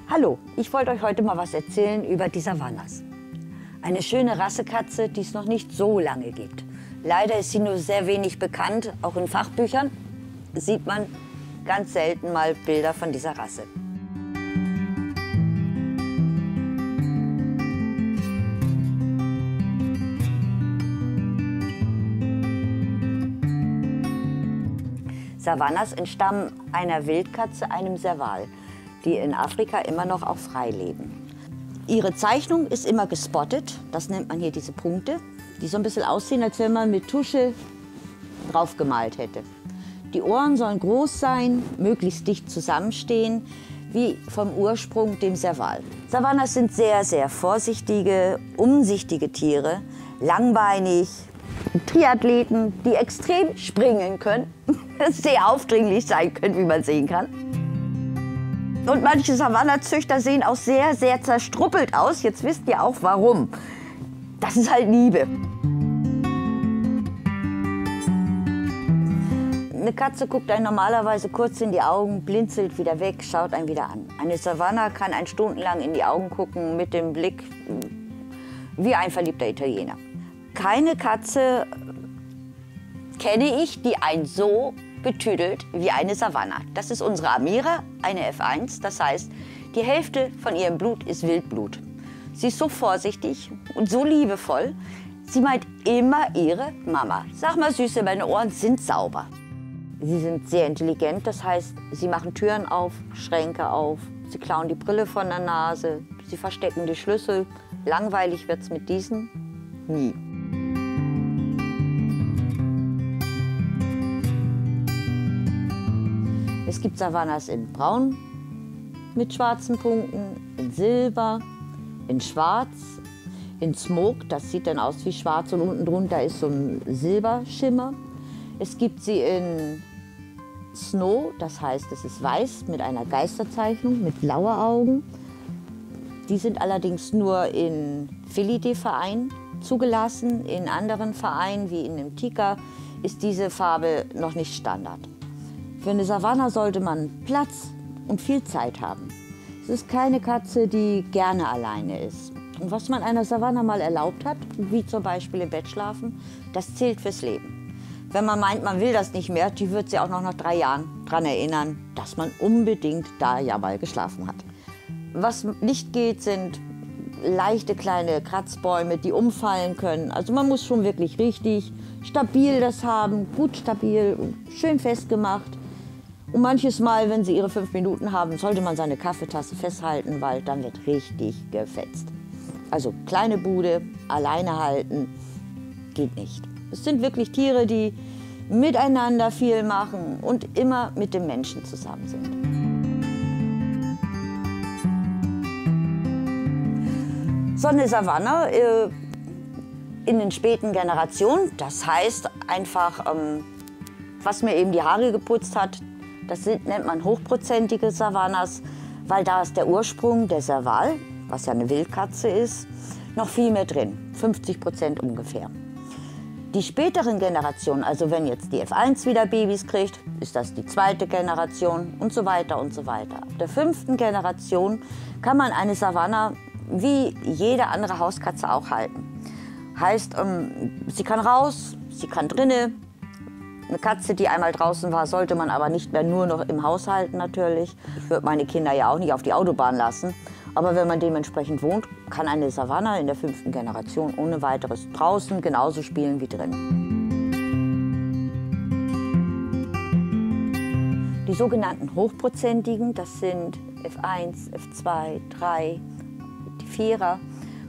Hallo, ich wollte euch heute mal was erzählen über die Savannas. Eine schöne Rassekatze, die es noch nicht so lange gibt. Leider ist sie nur sehr wenig bekannt. Auch in Fachbüchern sieht man ganz selten mal Bilder von dieser Rasse. Savannas entstammen einer Wildkatze, einem Serval, die in Afrika immer noch auch frei leben. Ihre Zeichnung ist immer gespottet, das nennt man hier diese Punkte, die so ein bisschen aussehen, als wenn man mit Tusche drauf gemalt hätte. Die Ohren sollen groß sein, möglichst dicht zusammenstehen, wie vom Ursprung dem Serval. Savannas sind sehr, sehr vorsichtige, umsichtige Tiere, langbeinig, Triathleten, die extrem springen können, sehr aufdringlich sein können, wie man sehen kann. Und manche Savannazüchter sehen auch sehr, sehr zerstruppelt aus. Jetzt wisst ihr auch warum. Das ist halt Liebe. Eine Katze guckt einen normalerweise kurz in die Augen, blinzelt wieder weg, schaut einen wieder an. Eine Savanna kann einen stundenlang in die Augen gucken mit dem Blick wie ein verliebter Italiener. Keine Katze kenne ich, die einen so betüdelt wie eine Savanna. Das ist unsere Amira, eine F1. Das heißt, die Hälfte von ihrem Blut ist Wildblut. Sie ist so vorsichtig und so liebevoll. Sie meint immer ihre Mama. Sag mal, Süße, meine Ohren sind sauber. Sie sind sehr intelligent, das heißt, sie machen Türen auf, Schränke auf, sie klauen die Brille von der Nase, sie verstecken die Schlüssel. Langweilig wird's mit diesen nie. Es gibt Savannas in Braun mit schwarzen Punkten, in Silber, in Schwarz, in Smoke, das sieht dann aus wie schwarz und unten drunter ist so ein Silberschimmer. Es gibt sie in Snow, das heißt, es ist weiß mit einer Geisterzeichnung, mit blauen Augen. Die sind allerdings nur in Felidae-Vereinen zugelassen. In anderen Vereinen, wie in dem Tikka, ist diese Farbe noch nicht Standard. Für eine Savanna sollte man Platz und viel Zeit haben. Es ist keine Katze, die gerne alleine ist. Und was man einer Savanna mal erlaubt hat, wie zum Beispiel im Bett schlafen, das zählt fürs Leben. Wenn man meint, man will das nicht mehr, die wird sie auch noch nach 3 Jahren daran erinnern, dass man unbedingt da ja mal geschlafen hat. Was nicht geht, sind leichte kleine Kratzbäume, die umfallen können. Also man muss schon wirklich richtig stabil das haben, gut stabil, schön festgemacht. Und manches Mal, wenn sie ihre 5 Minuten haben, sollte man seine Kaffeetasse festhalten, weil dann wird richtig gefetzt. Also kleine Bude, alleine halten, geht nicht. Es sind wirklich Tiere, die miteinander viel machen und immer mit dem Menschen zusammen sind. So eine Savanna in den späten Generationen, das heißt einfach, was mir eben die Haare geputzt hat, das nennt man hochprozentige Savannas, weil da ist der Ursprung, der Serval, was ja eine Wildkatze ist, noch viel mehr drin, 50% ungefähr. Die späteren Generationen, also wenn jetzt die F1 wieder Babys kriegt, ist das die 2. Generation und so weiter und so weiter. Ab der 5. Generation kann man eine Savanna wie jede andere Hauskatze auch halten. Heißt, sie kann raus, sie kann drinnen. Eine Katze, die einmal draußen war, sollte man aber nicht mehr nur noch im Haus halten natürlich. Ich würde meine Kinder ja auch nicht auf die Autobahn lassen. Aber wenn man dementsprechend wohnt, kann eine Savanna in der 5. Generation ohne weiteres draußen genauso spielen wie drin. Die sogenannten Hochprozentigen, das sind F1, F2, 3, die 4er,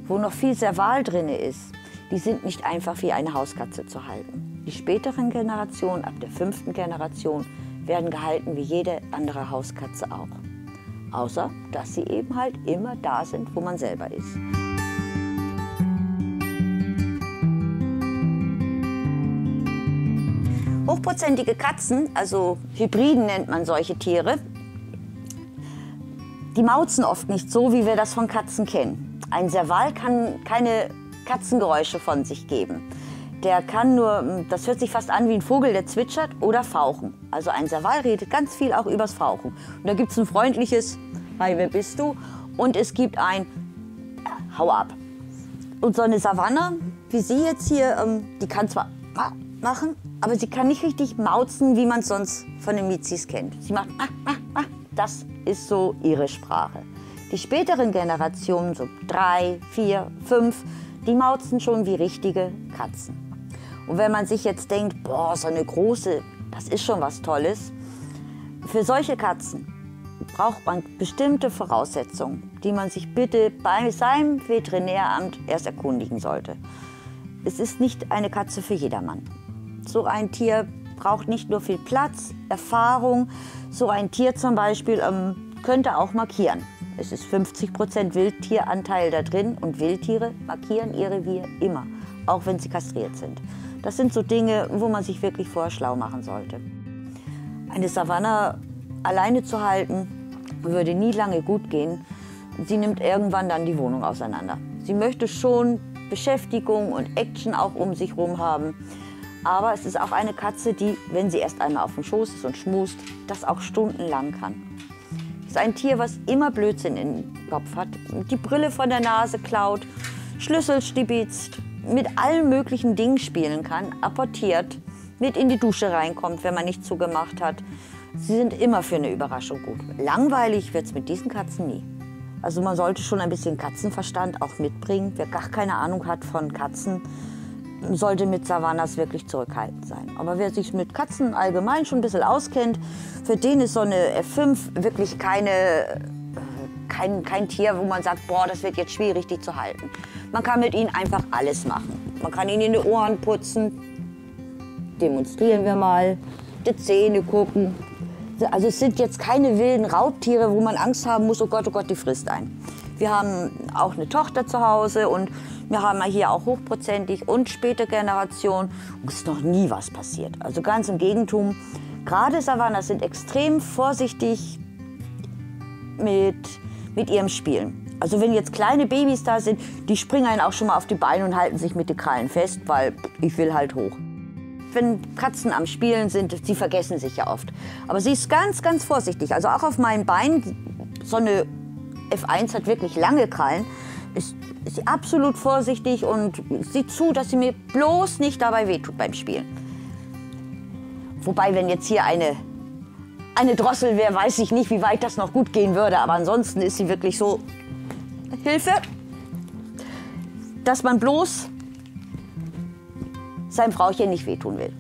wo noch viel Serval drin ist, die sind nicht einfach wie eine Hauskatze zu halten. Die späteren Generationen, ab der 5. Generation, werden gehalten wie jede andere Hauskatze auch. Außer, dass sie eben halt immer da sind, wo man selber ist. Hochprozentige Katzen, also Hybriden nennt man solche Tiere, die mauzen oft nicht so, wie wir das von Katzen kennen. Ein Serval kann keine Katzengeräusche von sich geben. Der kann nur, das hört sich fast an wie ein Vogel, der zwitschert oder fauchen. Also ein Serval redet ganz viel auch übers Fauchen. Und da gibt es ein freundliches Hi, wer bist du? Und es gibt ein Hau ab. Und so eine Savanne, wie sie jetzt hier, die kann zwar machen, aber sie kann nicht richtig mauzen, wie man es sonst von den Mizis kennt. Sie macht das ist so ihre Sprache. Die späteren Generationen, so 3, 4, 5, die mauzen schon wie richtige Katzen. Und wenn man sich jetzt denkt, boah, so eine große, das ist schon was Tolles. Für solche Katzen braucht man bestimmte Voraussetzungen, die man sich bitte bei seinem Veterinäramt erst erkundigen sollte. Es ist nicht eine Katze für jedermann. So ein Tier braucht nicht nur viel Platz, Erfahrung. So ein Tier zum Beispiel könnte auch markieren. Es ist 50% Wildtieranteil da drin und Wildtiere markieren ihr Revier immer, auch wenn sie kastriert sind. Das sind so Dinge, wo man sich wirklich vorher schlau machen sollte. Eine Savanne alleine zu halten, würde nie lange gut gehen. Sie nimmt irgendwann dann die Wohnung auseinander. Sie möchte schon Beschäftigung und Action auch um sich herum haben. Aber es ist auch eine Katze, die, wenn sie erst einmal auf dem Schoß ist und schmust, das auch stundenlang kann. Es ist ein Tier, was immer Blödsinn im Kopf hat, die Brille von der Nase klaut, Schlüssel stibitzt, mit allen möglichen Dingen spielen kann, apportiert, mit in die Dusche reinkommt, wenn man nicht zugemacht hat. Sie sind immer für eine Überraschung gut. Langweilig wird es mit diesen Katzen nie. Also man sollte schon ein bisschen Katzenverstand auch mitbringen. Wer gar keine Ahnung hat von Katzen, sollte mit Savannas wirklich zurückhaltend sein. Aber wer sich mit Katzen allgemein schon ein bisschen auskennt, für den ist so eine F5 wirklich kein Tier, wo man sagt, boah, das wird jetzt schwierig, die zu halten. Man kann mit ihnen einfach alles machen. Man kann ihnen in die Ohren putzen, demonstrieren wir mal, die Zähne gucken. Also es sind jetzt keine wilden Raubtiere, wo man Angst haben muss, oh Gott, die frisst einen. Wir haben auch eine Tochter zu Hause und wir haben hier auch hochprozentig und späte Generation. Und es ist noch nie was passiert. Also ganz im Gegenteil. Gerade Savannas sind extrem vorsichtig mit ihrem Spielen. Also wenn jetzt kleine Babys da sind, die springen einen auch schon mal auf die Beine und halten sich mit den Krallen fest, weil ich will halt hoch. Wenn Katzen am Spielen sind, sie vergessen sich ja oft. Aber sie ist ganz, ganz vorsichtig. Also auch auf meinen Beinen, so eine F1 hat wirklich lange Krallen, ist sie absolut vorsichtig und sieht zu, dass sie mir bloß nicht dabei wehtut beim Spielen. Wobei, wenn jetzt hier eine Drossel wäre, weiß ich nicht, wie weit das noch gut gehen würde. Aber ansonsten ist sie wirklich so, Hilfe, dass man bloß seinem Frauchen nicht wehtun will.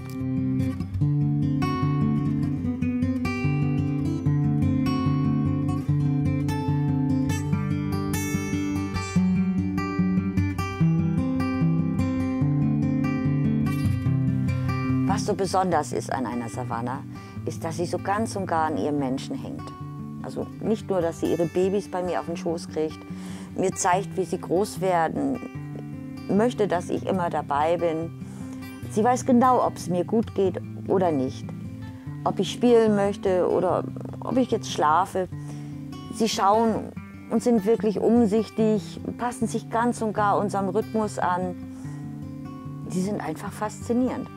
Was so besonders ist an einer Savanne, ist, dass sie so ganz und gar an ihrem Menschen hängt. Also nicht nur, dass sie ihre Babys bei mir auf den Schoß kriegt, mir zeigt, wie sie groß werden, möchte, dass ich immer dabei bin. Sie weiß genau, ob es mir gut geht oder nicht, ob ich spielen möchte oder ob ich jetzt schlafe. Sie schauen und sind wirklich umsichtig, passen sich ganz und gar unserem Rhythmus an. Sie sind einfach faszinierend.